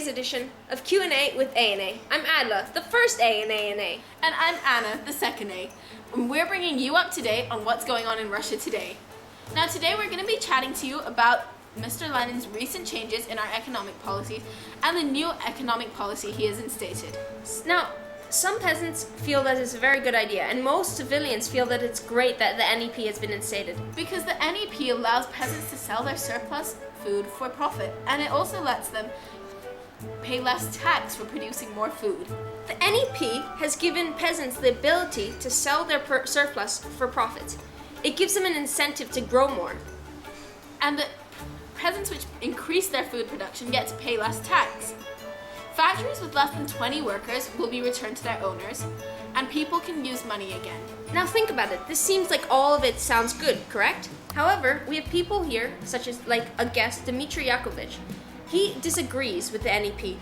today's edition of Q&A with A&A. I'm Adla, the first A in A&A. And I'm Anna, the second A. And we're bringing you up to date on what's going on in Russia today. Now today we're going to be chatting to you about Mr. Lenin's recent changes in our economic policies and the new economic policy he has instated. Now, some peasants feel that it's a very good idea, and most civilians feel that it's great that the NEP has been instated. Because the NEP allows peasants to sell their surplus food for profit, and it also lets them pay less tax for producing more food. The NEP has given peasants the ability to sell their surplus for profit. It gives them an incentive to grow more. And the peasants which increase their food production get to pay less tax. Factories with less than 20 workers will be returned to their owners, and people can use money again. Now think about it. This seems like all of it sounds good, correct? However, we have people here, such as a guest, Dmitry Yakovlevich. He disagrees with the NEP.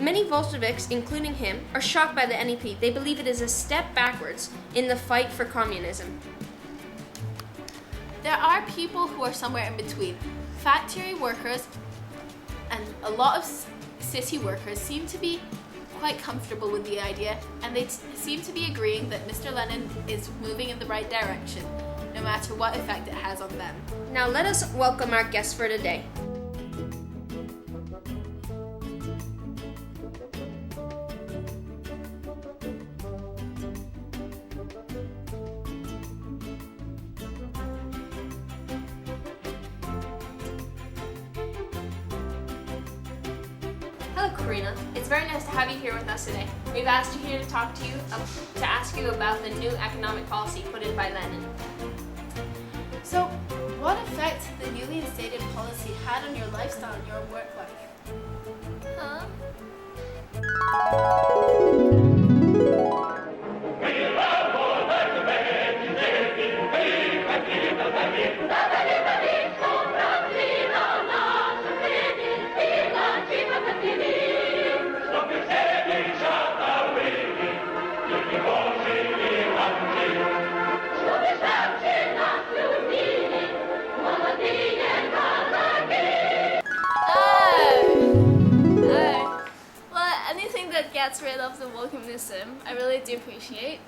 Many Bolsheviks, including him, are shocked by the NEP. They believe it is a step backwards in the fight for communism. There are people who are somewhere in between. Factory workers and a lot of city workers seem to be quite comfortable with the idea, and they seem to be agreeing that Mr. Lenin is moving in the right direction, no matter what effect it has on them. Now let us welcome our guest for today. Hello, Karina. It's very nice to have you here with us today. We've asked you here to talk to you, to ask you about the new economic policy put in by Lenin. So, what effect the newly instated policy had on your lifestyle and your work life? Huh? Gets rid of the war communism, I really do appreciate.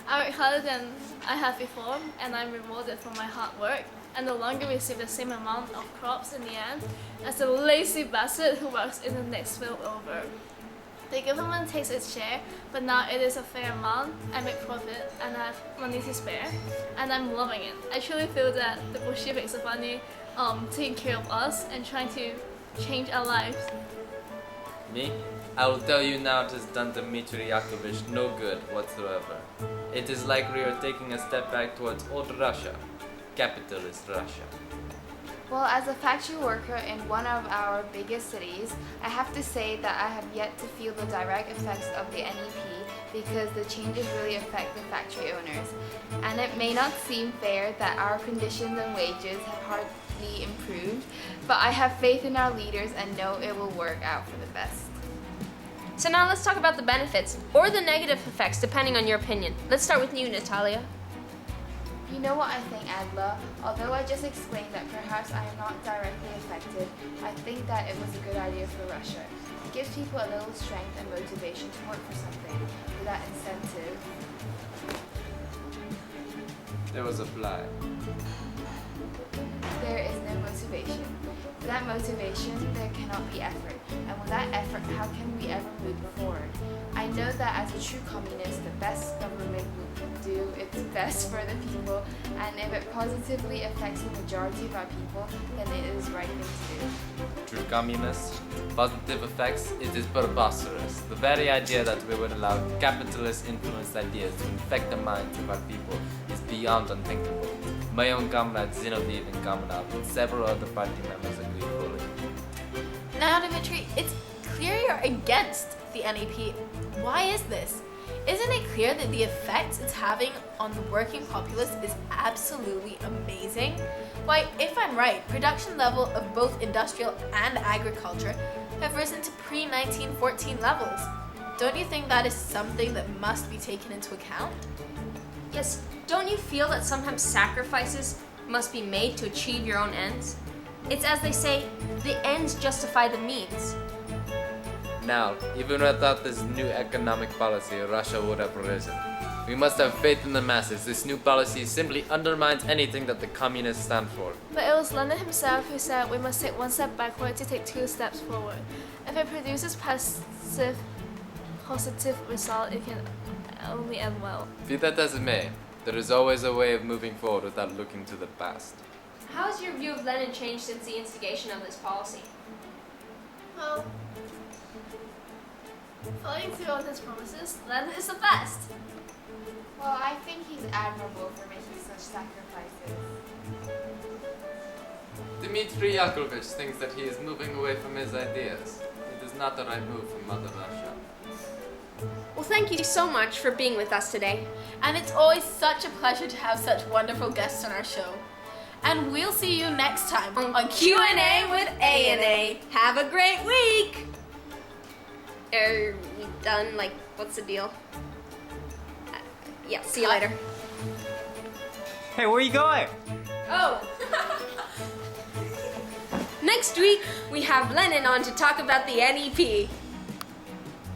I work harder than I have before, and I'm rewarded for my hard work, and no longer receive the same amount of crops in the end as the lazy bastard who works in the next field over. The government takes its share, but now it is a fair amount. I make profit and I have money to spare, and I'm loving it. I truly feel that the Bolsheviks are finally taking care of us and trying to change our lives. Me? I will tell you now, it has done Dmitry Yakovlevich no good whatsoever. It is like we are taking a step back towards old Russia, capitalist Russia. Well, as a factory worker in one of our biggest cities, I have to say that I have yet to feel the direct effects of the NEP because the changes really affect the factory owners. And it may not seem fair that our conditions and wages have hardly improved, but I have faith in our leaders and know it will work out for the best. So now let's talk about the benefits, or the negative effects, depending on your opinion. Let's start with you, Natalia. You know what I think, Adla? Although I just explained that perhaps I am not directly affected, I think that it was a good idea for Russia. It gives people a little strength and motivation to work for something, for that incentive. There was a fly. There is no motivation. Without motivation, there cannot be effort. And without effort, how can we ever move forward? I know that as a true communist, the best government will do its best for the people, and if it positively affects the majority of our people, then it is the right thing to do. True communist, positive effects, it is preposterous. The very idea that we would allow capitalist influenced ideas to infect the minds of our people is beyond unthinkable. My own comrade Zinoviev and Kamenev and several other party members agree fully. Now, Dmitry, it's clear you're against the NEP. Why is this? Isn't it clear that the effects it's having on the working populace is absolutely amazing? Why, if I'm right, production level of both industrial and agriculture have risen to pre-1914 levels. Don't you think that is something that must be taken into account? Yes, don't you feel that sometimes sacrifices must be made to achieve your own ends? It's as they say, the ends justify the means. Now, even without this new economic policy, Russia would have risen. We must have faith in the masses. This new policy simply undermines anything that the communists stand for. But it was Lenin himself who said we must take one step backward to take two steps forward. If it produces positive result, it can only end well. Be that as it may, there is always a way of moving forward without looking to the past. How has your view of Lenin changed since the instigation of this policy? Well, following through on his promises, Lenin is the best. Well, I think he's admirable for making such sacrifices. Dmitry Yakovlevich thinks that he is moving away from his ideas. It is not the right move for Mother Russia. Well, thank you so much for being with us today. And it's always such a pleasure to have such wonderful guests on our show. And we'll see you next time on Q&A with A&A. Have a great week! Are we done? Like, what's the deal? Yeah, see you later. Hey, where are you going? Oh! Next week, we have Lenin on to talk about the NEP.